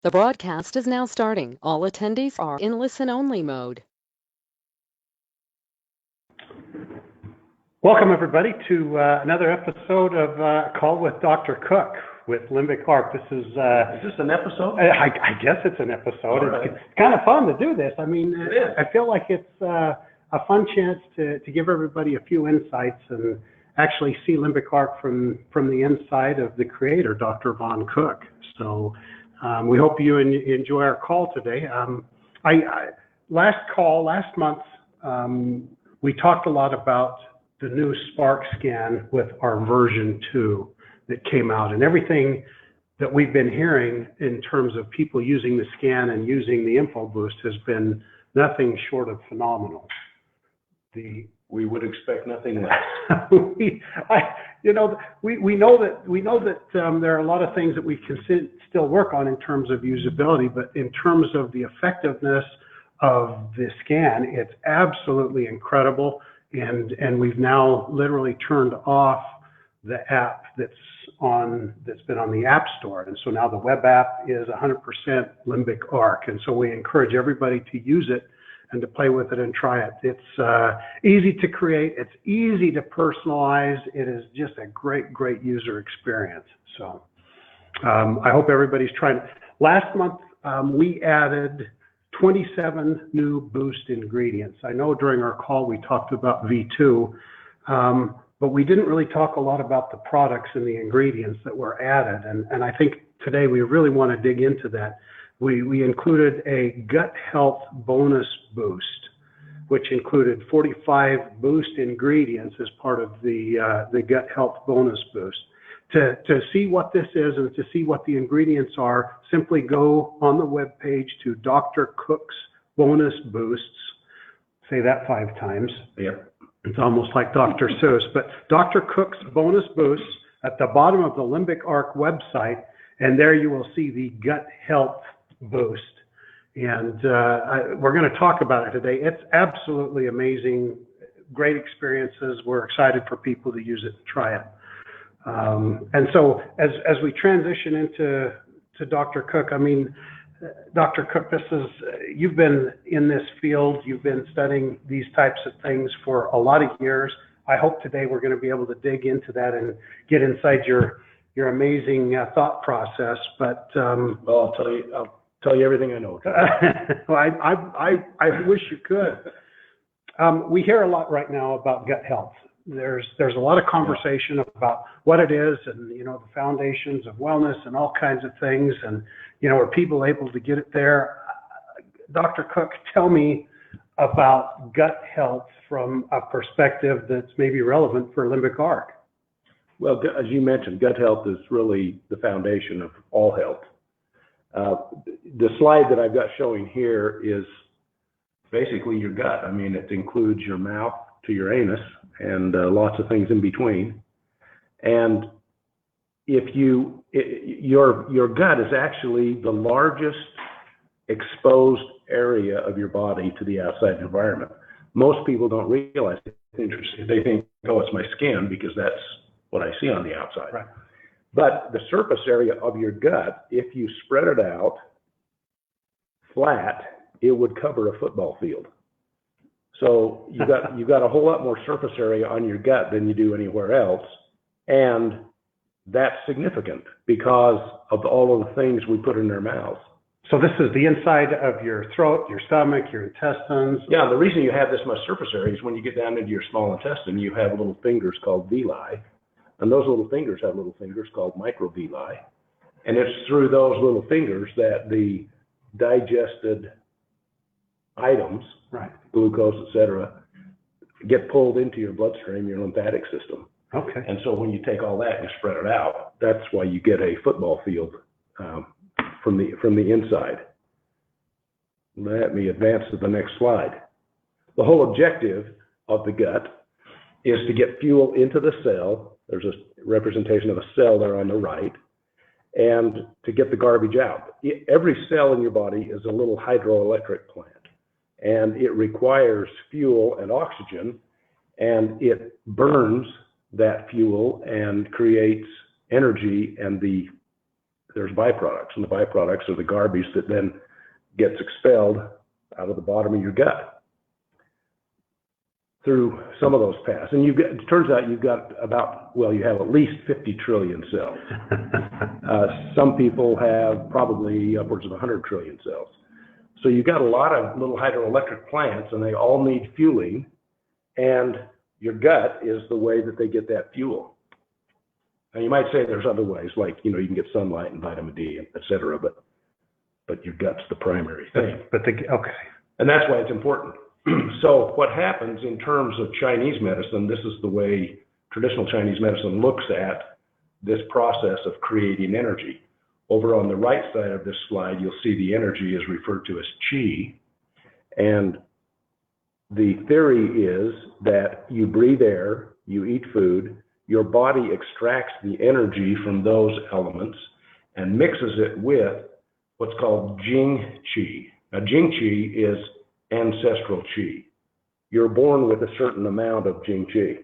The broadcast is now starting. All attendees are in listen-only mode. Welcome, everybody, to another episode of Call with Dr. Cook with Limbicarc. This is this an episode? I guess it's an episode. Right. It's kind of fun to do this. I mean, It is. I feel like it's a fun chance to give everybody a few insights and actually see Limbicarc from the inside of the creator, Dr. Von Cook. So we hope you enjoy our call today. Last month, we talked a lot about the new Spark scan with our version 2 that came out, and everything that we've been hearing in terms of people using the scan and using the info boost has been nothing short of phenomenal. We would expect nothing less. we know that there are a lot of things that we can still work on in terms of usability, but in terms of the effectiveness of the scan, it's absolutely incredible. And we've now literally turned off the app that's been on the App Store, and so now the web app is 100% Limbicarc, and so we encourage everybody to use it and to play with it and try it. It's easy to create, it's easy to personalize, it is just a great user experience. So I hope everybody's trying. Last month we added 27 new boost ingredients. I know during our call we talked about V2, but we didn't really talk a lot about the products and the ingredients that were added, and I think today we really want to dig into that. We included a gut health bonus boost, which included 45 boost ingredients as part of the gut health bonus boost. To see what this is and to see what the ingredients are, simply go on the web page to Dr. Cook's bonus boosts. Say that 5 times. Yep. It's almost like Dr. Seuss, but Dr. Cook's bonus boosts at the bottom of the Limbicarc website, and there you will see the gut health boost. And we're going to talk about it today. It's absolutely amazing, great experiences. We're excited for people to use it and try it. And so as we transition into Dr. Cook, I mean, Dr. Cook, you've been in this field, you've been studying these types of things for a lot of years. I hope today we're going to be able to dig into that and get inside your amazing thought process. But Well, I'll tell you everything I know. well, I wish you could. We hear a lot right now about gut health. There's a lot of conversation about what it is and, the foundations of wellness and all kinds of things. And, are people able to get it there? Dr. Cook, tell me about gut health from a perspective that's maybe relevant for Limbicarc. Well, as you mentioned, gut health is really the foundation of all health. The slide that I've got showing here is basically your gut. I mean, it includes your mouth to your anus and lots of things in between. And if your gut is actually the largest exposed area of your body to the outside environment. Most people don't realize it. Interesting. They think, oh, it's my skin because that's what I see on the outside. Right. But the surface area of your gut, if you spread it out flat, it would cover a football field. So you've got a whole lot more surface area on your gut than you do anywhere else, and that's significant because of all of the things we put in our mouths. So this is the inside of your throat, your stomach, your intestines. Yeah, the reason you have this much surface area is when you get down into your small intestine, you have little fingers called villi, and those little fingers have little fingers called microvilli, and it's through those little fingers that the digested items, right, glucose, etc., get pulled into your bloodstream, your lymphatic system. Okay. And so when you take all that and you spread it out, that's why you get a football field from the inside. Let me advance to the next slide. The whole objective of the gut is to get fuel into the cell. There's a representation of a cell there on the right, and to get the garbage out. Every cell in your body is a little hydroelectric plant, and it requires fuel and oxygen, and it burns that fuel and creates energy and the there's byproducts, and the byproducts are the garbage that then gets expelled out of the bottom of your gut through some of those paths. And it turns out you've got you have at least 50 trillion cells. Some people have probably upwards of 100 trillion cells. So you've got a lot of little hydroelectric plants, and they all need fueling, and your gut is the way that they get that fuel. Now you might say there's other ways, like, you can get sunlight and vitamin D, et cetera, but your gut's the primary thing. Okay. And that's why it's important. So what happens in terms of Chinese medicine, this is the way traditional Chinese medicine looks at this process of creating energy. Over on the right side of this slide, you'll see the energy is referred to as qi. And the theory is that you breathe air, you eat food, your body extracts the energy from those elements and mixes it with what's called Jing qi. Now, Jing qi is ancestral qi. You're born with a certain amount of Jing qi.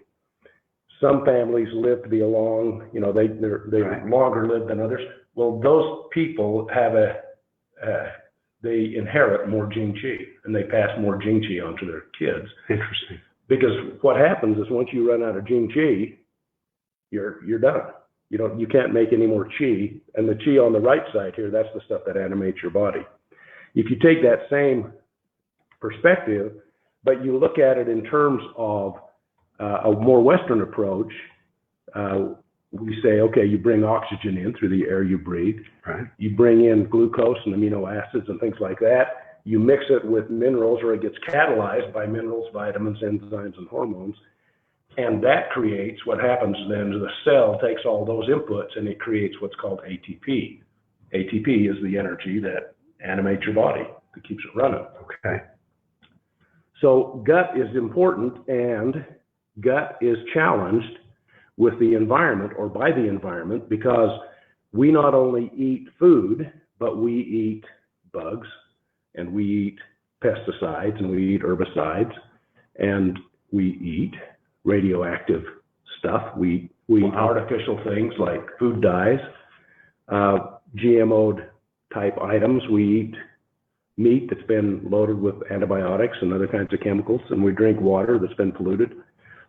Some families live to be they're Right. longer lived than others. Well, those people have they inherit more Jing qi, and they pass more Jing qi on to their kids. Interesting. Because what happens is once you run out of Jing qi, you're done. You can't make any more qi, and the qi on the right side here, that's the stuff that animates your body. If you take that same perspective, but you look at it in terms of a more Western approach, we say, okay, you bring oxygen in through the air you breathe. Right. You bring in glucose and amino acids and things like that. You mix it with minerals, or it gets catalyzed by minerals, vitamins, enzymes, and hormones. And that creates what happens then. The cell takes all those inputs and it creates what's called ATP. ATP is the energy that animates your body, that keeps it running. Okay. So gut is important, and gut is challenged with the environment, or by the environment, because we not only eat food, but we eat bugs, and we eat pesticides, and we eat herbicides, and we eat radioactive stuff. We eat artificial things like food dyes, GMO type items. We eat meat that's been loaded with antibiotics and other kinds of chemicals, and we drink water that's been polluted.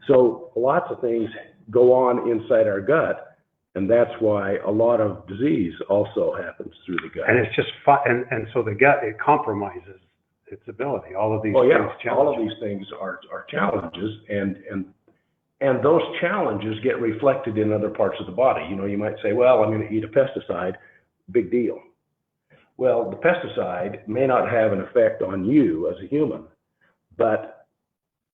So lots of things go on inside our gut, and that's why a lot of disease also happens through the gut. And it's just and so the gut, it compromises its ability. All of these things challenge. All of these things are challenges, and those challenges get reflected in other parts of the body. You might say, well, I'm going to eat a pesticide, big deal. Well, the pesticide may not have an effect on you as a human, but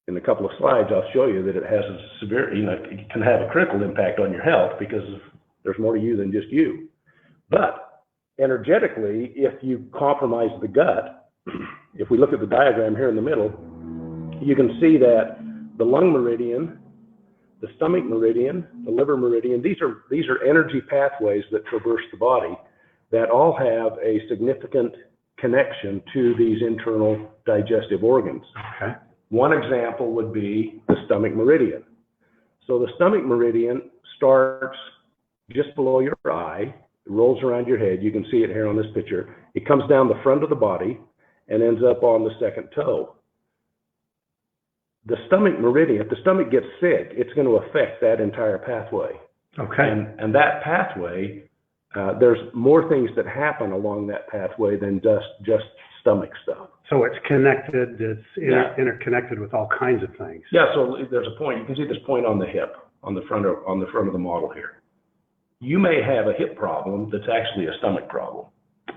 in a couple of slides, I'll show you that it has a severe, it can have a critical impact on your health, because there's more to you than just you. But energetically, if you compromise the gut, if we look at the diagram here in the middle, you can see that the lung meridian, the stomach meridian, the liver meridian, these are energy pathways that traverse the body that all have a significant connection to these internal digestive organs. Okay. One example would be the stomach meridian. So the stomach meridian starts just below your eye, it rolls around your head. You can see it here on this picture. It comes down the front of the body and ends up on the second toe. The stomach meridian, if the stomach gets sick, it's going to affect that entire pathway. Okay. And that pathway, there's more things that happen along that pathway than just stomach stuff. So it's connected, it's interconnected with all kinds of things. Yeah, so there's a point, you can see this point on the hip, on the front of the model here. You may have a hip problem that's actually a stomach problem.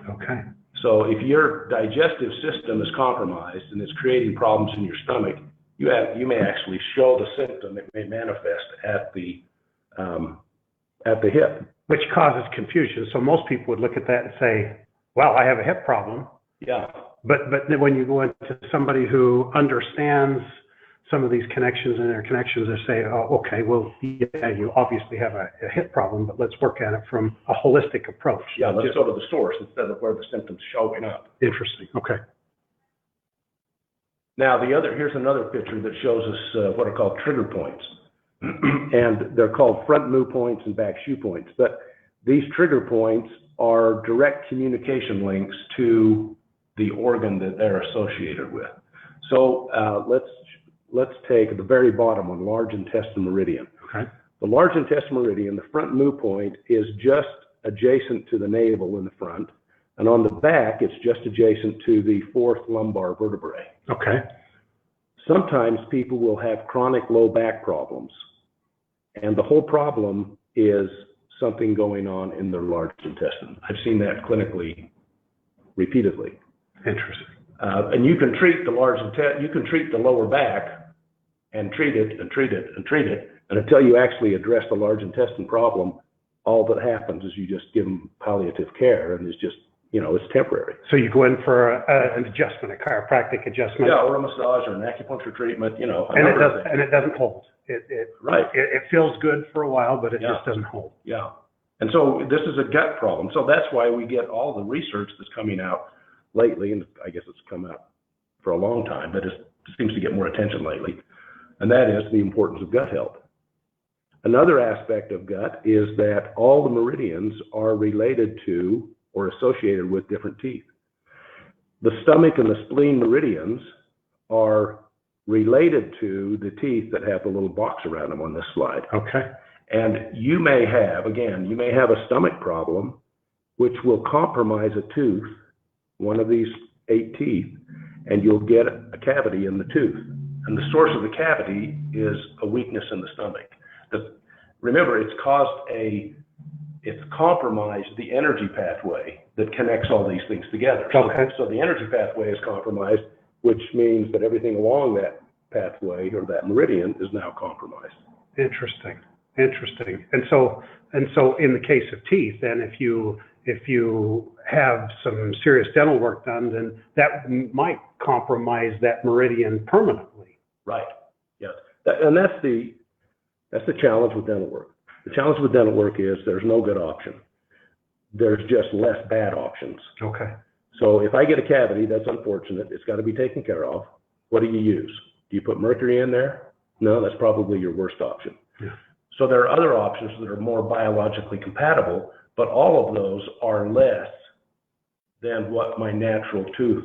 Okay. So if your digestive system is compromised and it's creating problems in your stomach, you may actually show the symptom. It may manifest at the hip. Which causes confusion. So most people would look at that and say, well, I have a hip problem. Yeah. But then when you go into somebody who understands some of these connections and interconnections, they say, oh, okay, well, yeah, you obviously have a hip problem, but let's work at it from a holistic approach. Yeah, let's go to the source instead of where the symptoms showing up. Interesting. Okay. Now, here's another picture that shows us what are called trigger points. And they're called front moo points and back shoe points. But these trigger points are direct communication links to the organ that they're associated with. So let's take the very bottom one, large intestine meridian. Okay. The large intestine meridian, the front mu point is just adjacent to the navel in the front, and on the back it's just adjacent to the fourth lumbar vertebrae. Okay. Sometimes people will have chronic low back problems, and the whole problem is something going on in their large intestine. I've seen that clinically repeatedly. Interesting. And you can treat you can treat the lower back and treat it and treat it and treat it, and until you actually address the large intestine problem, all that happens is you just give them palliative care, and it's just, it's temporary. So you go in for an adjustment, a chiropractic adjustment. Yeah, or a massage or an acupuncture treatment, and it doesn't hold. Right. It feels good for a while, but it just doesn't hold. Yeah. And so this is a gut problem. So that's why we get all the research that's coming out lately, and I guess it's come out for a long time, but it seems to get more attention lately, and that is the importance of gut health. Another aspect of gut is that all the meridians are related to or associated with different teeth. The stomach and the spleen meridians are related to the teeth that have the little box around them on this slide. Okay. And you may have a stomach problem, which will compromise a tooth, one of these 8 teeth, and you'll get a cavity in the tooth. And the source of the cavity is a weakness in the stomach. Remember, it's compromised the energy pathway that connects all these things together. Okay. So the energy pathway is compromised, which means that everything along that pathway or that meridian is now compromised. Interesting. And so in the case of teeth, then if you have some serious dental work done, then that might compromise that meridian permanently. Right. Yeah. And that's the challenge with dental work. The challenge with dental work is there's no good option. There's just less bad options. Okay. So if I get a cavity, that's unfortunate. It's got to be taken care of. What do you use? Do you put mercury in there? No, that's probably your worst option. Yeah. So there are other options that are more biologically compatible, but all of those are less than what my natural tooth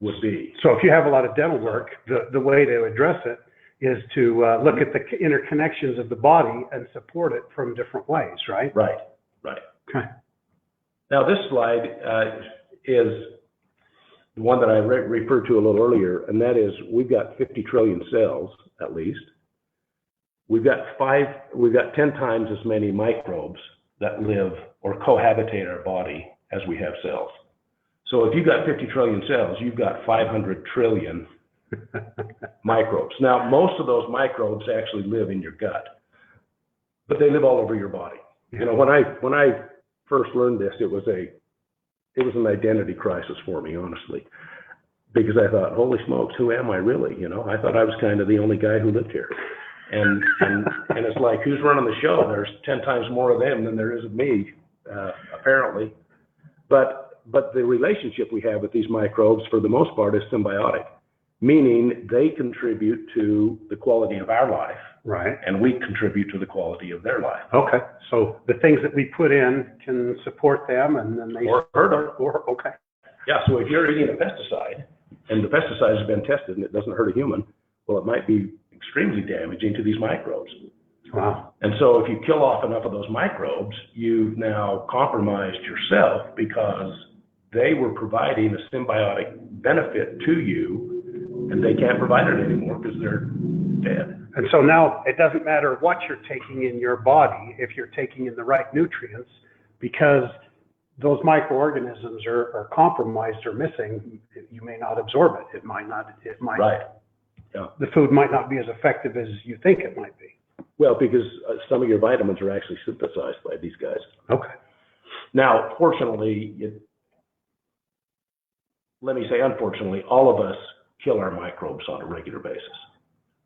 would be. So if you have a lot of dental work, the way to address it is to look at the interconnections of the body and support it from different ways, right? Right. Okay. Now this slide is the one that I referred to a little earlier, and that is we've got 50 trillion cells at least. We've got 10 times as many microbes that live or cohabitate our body as we have cells. So if you've got 50 trillion cells, you've got 500 trillion microbes. Now, most of those microbes actually live in your gut, but they live all over your body. You know, when I first learned this, it was an identity crisis for me, honestly, because I thought, holy smokes, who am I really? You know, I thought I was kind of the only guy who lived here. And it's like, who's running the show? There's 10 times more of them than there is of me, apparently. But the relationship we have with these microbes, for the most part, is symbiotic, meaning they contribute to the quality of our life, right? And we contribute to the quality of their life. Okay, so the things that we put in can support them, and then they or hurt them. Okay. Yeah. So if you're eating a pesticide, and the pesticide has been tested and it doesn't hurt a human, well, it might be extremely damaging to these microbes. Wow. And so if you kill off enough of those microbes, you've now compromised yourself because they were providing a symbiotic benefit to you, and they can't provide it anymore because they're dead. And so now it doesn't matter what you're taking in your body if you're taking in the right nutrients, because those microorganisms are compromised or missing. You may not absorb it. It might. Right. Yeah. The food might not be as effective as you think it might be. Well, because some of your vitamins are actually synthesized by these guys. Okay. Now, fortunately, let me say unfortunately, all of us kill our microbes on a regular basis.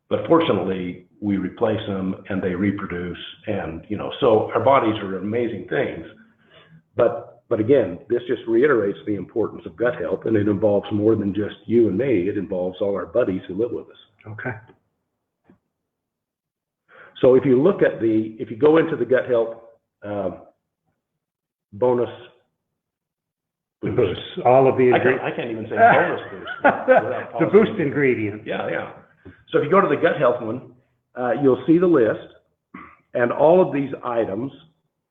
But fortunately, we replace them and they reproduce, and so our bodies are amazing things. But again, this just reiterates the importance of gut health, and it involves more than just you and me. It involves all our buddies who live with us. Okay. So if you go into the gut health bonus The boost, all of the ingredients. I can't even say bonus boost. without The pausing. boost ingredients. Yeah. So if you go to the gut health one, you'll see the list, and all of these items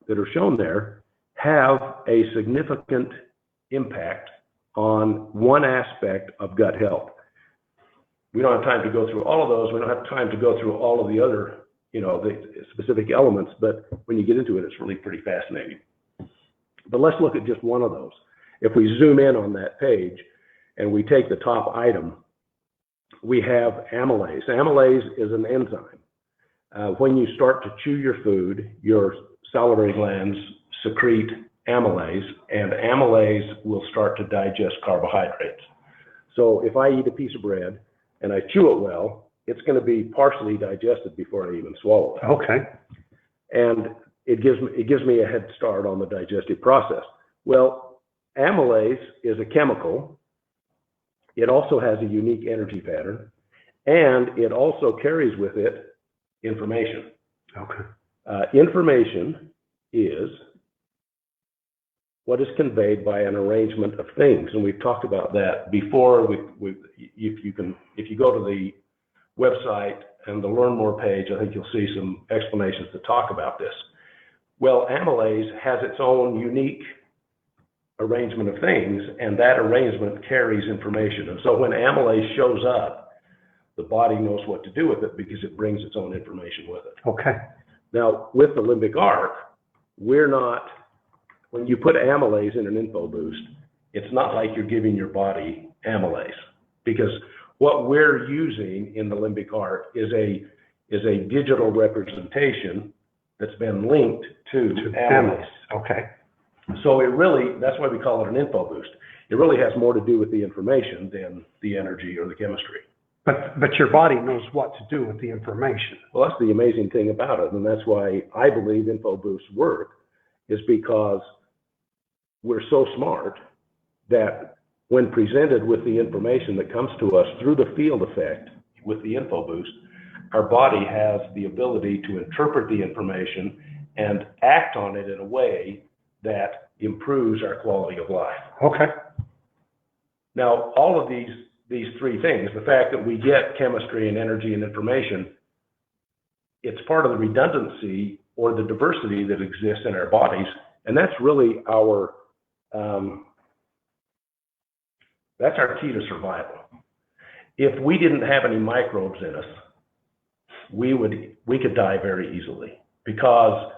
that are shown there have a significant impact on one aspect of gut health. We don't have time to go through all of those. We don't have time to go through all of the other, the specific elements, but when you get into it, it's really pretty fascinating. But let's look at just one of those. If we zoom in on that page and we take the top item, we have amylase. Amylase is an enzyme. When you start to chew your food, your salivary glands secrete amylase, and amylase will start to digest carbohydrates. So if I eat a piece of bread and I chew it well, it's going to be partially digested before I even swallow it. Okay. And it gives me a head start on the digestive process. Well, amylase is a chemical. It also has a unique energy pattern, and it also carries with it information. Okay. Information is what is conveyed by an arrangement of things, and we've talked about that before. If you go to the website and the Learn More page, I think you'll see some explanations that talk about this. Well, amylase has its own unique arrangement of things, and that arrangement carries information. And so when amylase shows up, the body knows what to do with it because it brings its own information with it. Okay. Now, with the Limbicarc, when you put amylase in an info boost, it's not like you're giving your body amylase, because what we're using in the Limbicarc is a digital representation that's been linked to amylase. Okay. So that's why we call it an info boost. It really has more to do with the information than the energy or the chemistry. But your body knows what to do with the information. Well, that's the amazing thing about it, and that's why I believe info boosts work, is because we're so smart that when presented with the information that comes to us through the field effect with the info boost, our body has the ability to interpret the information and act on it in a way that improves our quality of life. Okay. Now, all of these three things, the fact that we get chemistry and energy and information, it's part of the redundancy or the diversity that exists in our bodies, and that's really that's our key to survival. If we didn't have any microbes in us, we could die very easily, because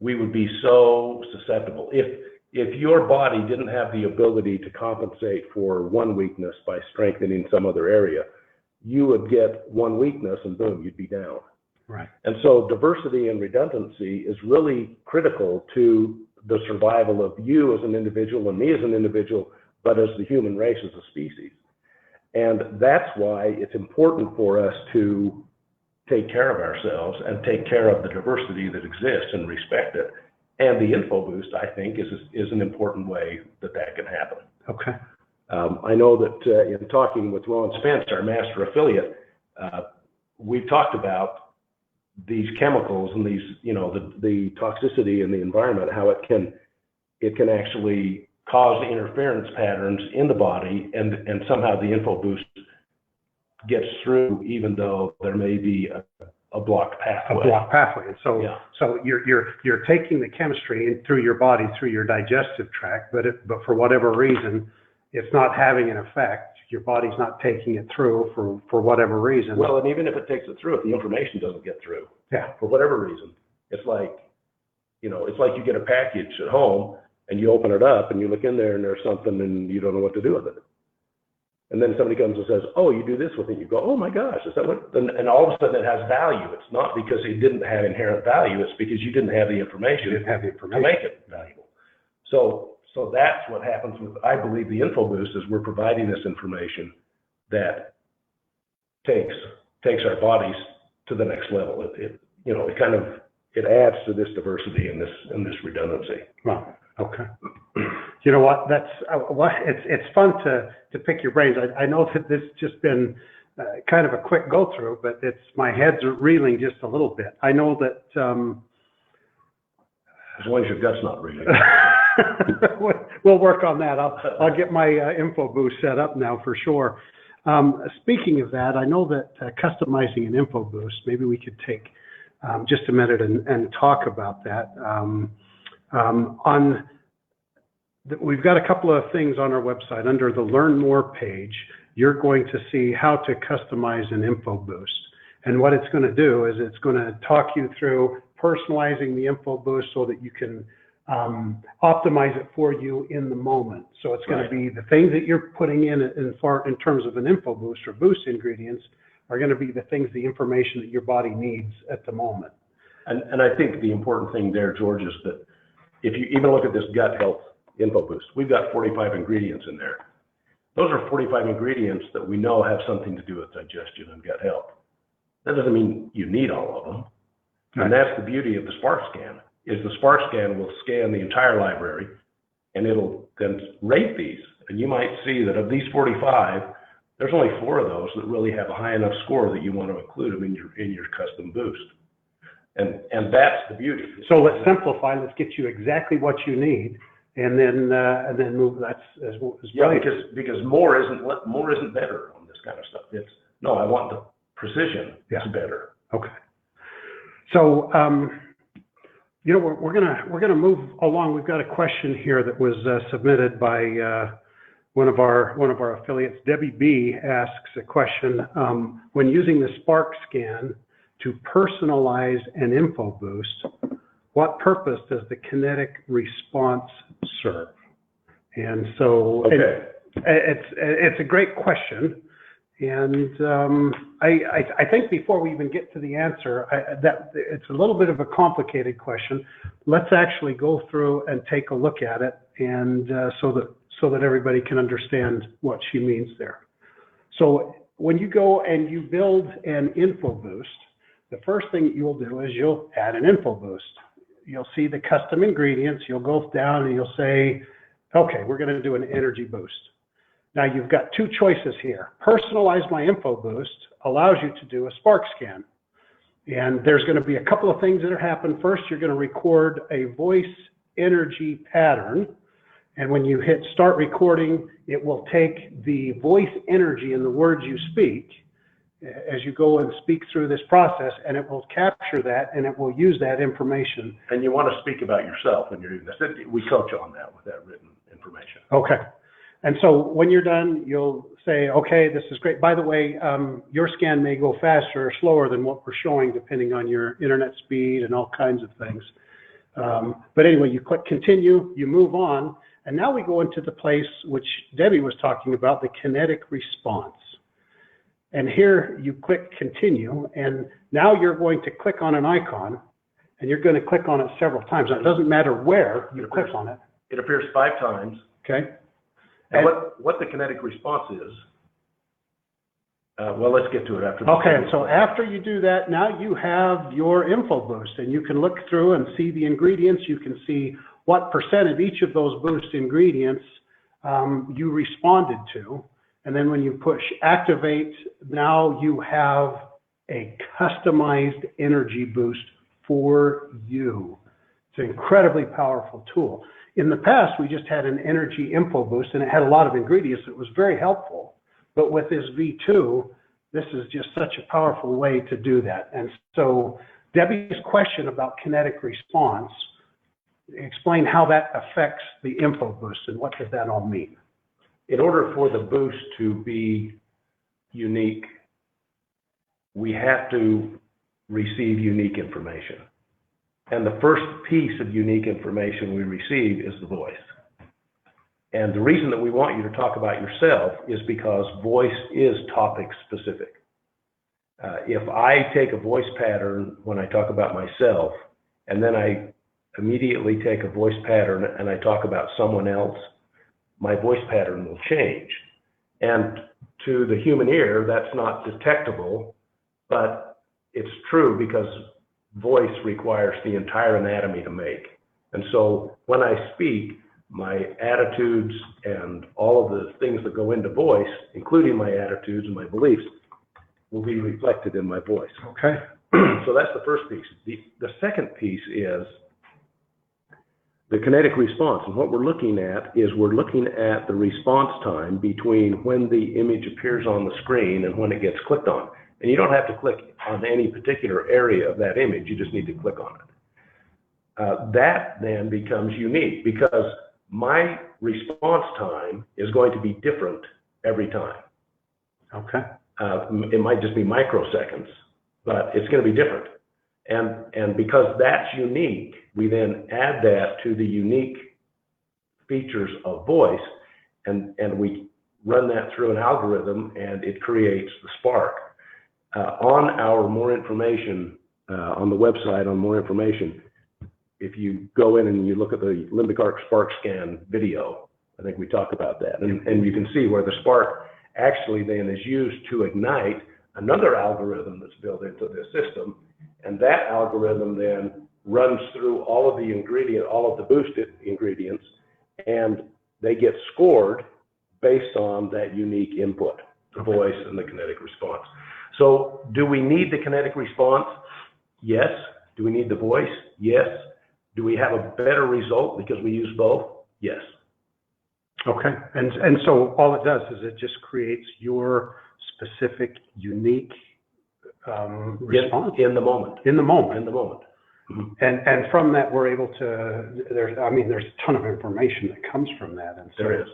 we would be so susceptible. If your body didn't have the ability to compensate for one weakness by strengthening some other area, you would get one weakness and boom, you'd be down. Right. And so diversity and redundancy is really critical to the survival of you as an individual and me as an individual, but as the human race as a species. And that's why it's important for us to take care of ourselves and take care of the diversity that exists and respect it. And the info boost, I think, is an important way that can happen. Okay. I know that in talking with Ron Spence, our master affiliate, we've talked about these chemicals and these, the toxicity in the environment, how it can actually cause interference patterns in the body, and somehow the info boost gets through, even though there may be a blocked pathway. And so, Yeah. so you're taking the chemistry in through your body, through your digestive tract, but for whatever reason, it's not having an effect. Your body's not taking it through for whatever reason. Well, and even if it takes it through, if the information doesn't get through, yeah, for whatever reason, it's like you get a package at home and you open it up and you look in there and there's something and you don't know what to do with it. And then somebody comes and says, oh, you do this with it. You go, oh my gosh, is that what? And all of a sudden it has value. It's not because it didn't have inherent value. It's because you didn't have the information, to make it valuable. So that's what happens with, I believe, the info boost, is we're providing this information that takes our bodies to the next level. It adds to this diversity and this redundancy. Well, okay. You know what? It's fun to pick your brains. I know that this has just been kind of a quick go through, but my head's reeling just a little bit. I know that as long as your gut's not reeling. We'll work on that. I'll get my info boost set up now for sure. Speaking of that, I know that customizing an info boost, maybe we could take just a minute and talk about that. We've got a couple of things on our website. Under the Learn More page, you're going to see how to customize an info boost. And what it's going to do is it's going to talk you through personalizing the info boost so that you can optimize it for you in the moment. So it's going to be the things that you're putting in terms of an info boost or boost ingredients are going to be the things, the information that your body needs at the moment. And I think the important thing there, George, is that if you even look at this gut health info boost, we've got 45 ingredients in there. Those are 45 ingredients that we know have something to do with digestion and gut health. That doesn't mean you need all of them. Right. And that's the beauty of the Spark Scan, is the Spark Scan will scan the entire library and it'll then rate these. And you might see that of these 45, there's only 4 of those that really have a high enough score that you want to include them in your custom boost. And that's the beauty. So let's simplify. Let's get you exactly what you need, and then move. That's yeah, because more isn't better on this kind of stuff. It's no, I want the precision. Yeah. It's better. Okay. So you know, we're gonna move along. We've got a question here that was submitted by one of our affiliates. Debbie B asks a question: when using the Spark Scan to personalize an info boost, what purpose does the kinetic response serve? And so it's a great question. And I think before we even get to the answer, that it's a little bit of a complicated question. Let's actually go through and take a look at it, and so that everybody can understand what she means there. So when you go and you build an info boost, the first thing you'll do is you'll add an info boost. You'll see the custom ingredients. You'll go down and you'll say, okay, we're going to do an energy boost. Now you've got 2 choices here. Personalize my info boost allows you to do a Spark Scan. And there's going to be a couple of things that happen. First, you're going to record a voice energy pattern. And when you hit start recording, it will take the voice energy in the words you speak as you go and speak through this process, and it will capture that, and it will use that information. And you want to speak about yourself when you're doing this. We coach on that with that written information. Okay. And so when you're done, you'll say, okay, this is great. By the way, your scan may go faster or slower than what we're showing, depending on your internet speed and all kinds of things. But anyway, you click continue, you move on, and now we go into the place which Debbie was talking about, the kinetic response. And here you click continue, and now you're going to click on an icon, and you're going to click on it several times. Now, it doesn't matter where you click on it. It appears 5 times. Okay. And what the kinetic response is, well, let's get to it after. Okay, so after you do that, now you have your info boost, and you can look through and see the ingredients. You can see what percent of each of those boost ingredients you responded to. And then when you push activate, now you have a customized energy boost for you. It's an incredibly powerful tool. In the past, we just had an energy info boost, and it had a lot of ingredients. It was very helpful. But with this V2, this is just such a powerful way to do that. And so Debbie's question about kinetic response, explain how that affects the info boost and what does that all mean? In order for the boost to be unique, we have to receive unique information. And the first piece of unique information we receive is the voice. And the reason that we want you to talk about yourself is because voice is topic specific. If I take a voice pattern when I talk about myself, and then I immediately take a voice pattern and I talk about someone else, my voice pattern will change. And to the human ear, that's not detectable, but it's true because voice requires the entire anatomy to make. And so when I speak, my attitudes and all of the things that go into voice, including my attitudes and my beliefs, will be reflected in my voice. Okay. So that's the first piece. The second piece is the kinetic response. And what we're looking at is we're looking at the response time between when the image appears on the screen and when it gets clicked on. And you don't have to click on any particular area of that image, you just need to click on it. That then becomes unique because my response time is going to be different every time. Okay. It might just be microseconds, but it's going to be different. And because that's unique, we then add that to the unique features of voice, and we run that through an algorithm, and it creates the spark. On our more information, on the website, on more information, if you go in and you look at the Limbicarc spark scan video, I think we talked about that, and you can see where the spark actually then is used to ignite another algorithm that's built into this system, and that algorithm then runs through all of the boosted ingredients, and they get scored based on that unique input, the voice and the kinetic response. So do we need the kinetic response? Yes. Do we need the voice? Yes. Do we have a better result because we use both? Yes. Okay. And so all it does is it just creates your specific, unique response. In the moment. In the moment. In the moment. Mm-hmm. And from that, we're able to, there's a ton of information that comes from that. And so, there is.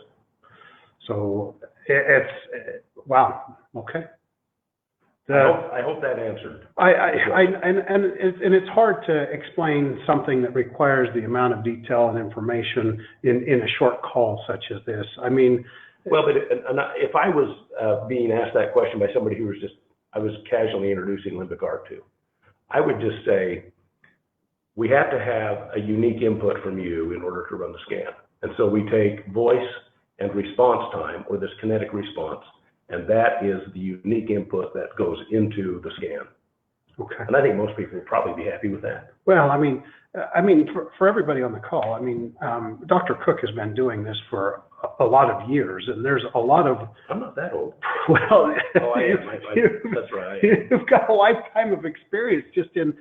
So it's, wow. Okay. I hope that answered. And it's hard to explain something that requires the amount of detail and information in a short call such as this. I mean, well, but if I was being asked that question by somebody who was I was casually introducing Limbicarc to, I would just say, we have to have a unique input from you in order to run the scan. And so we take voice and response time, or this kinetic response, and that is the unique input that goes into the scan. Okay. And I think most people would probably be happy with that. Well, I mean, for everybody on the call, I mean, Dr. Cook has been doing this for a lot of years, and there's a lot of. I'm not that old. Well, oh, I am. That's right. You've got a lifetime of experience just in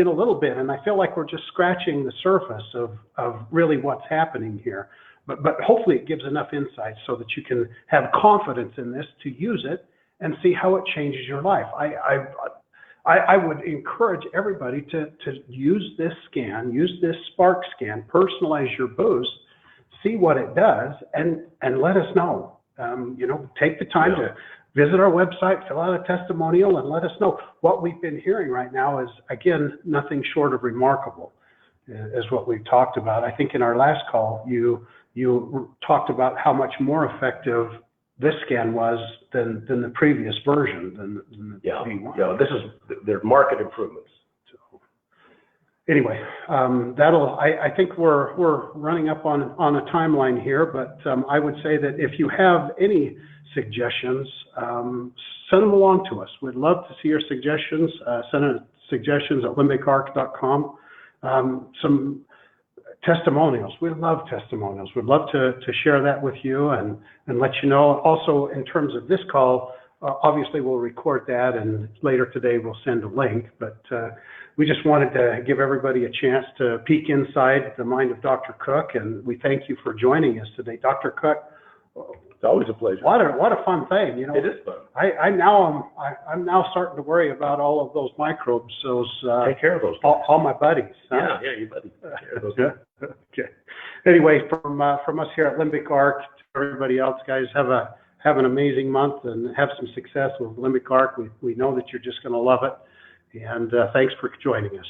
a little bit, and I feel like we're just scratching the surface of really what's happening here. But hopefully it gives enough insight so that you can have confidence in this to use it and see how it changes your life. I would encourage everybody to use this scan, use this spark scan, personalize your boost, see what it does, and let us know. Take the time to visit our website, fill out a testimonial, and let us know. What we've been hearing right now is, again, nothing short of remarkable, is what we've talked about. I think in our last call, you talked about how much more effective this scan was than the previous version, than the V1. Yeah, they're market improvements. So, anyway, I think we're running up on a timeline here, but I would say that if you have any suggestions, send them along to us. We'd love to see your suggestions. Send us suggestions at limbicarc.com. Some testimonials. We love testimonials. We'd love to share that with you and let you know. Also, in terms of this call, obviously we'll record that, and later today we'll send a link. But we just wanted to give everybody a chance to peek inside the mind of Dr. Cook, and we thank you for joining us today. Dr. Cook, it's always a pleasure. What a fun thing, you know. It is fun. I'm now starting to worry about all of those microbes. Take care of those guys. All my buddies. Huh? Yeah, you buddies. Take care of those guys. Okay. Anyway, from us here at Limbicarc to everybody else, guys, have an amazing month and have some success with Limbicarc. We know that you're just going to love it. And thanks for joining us.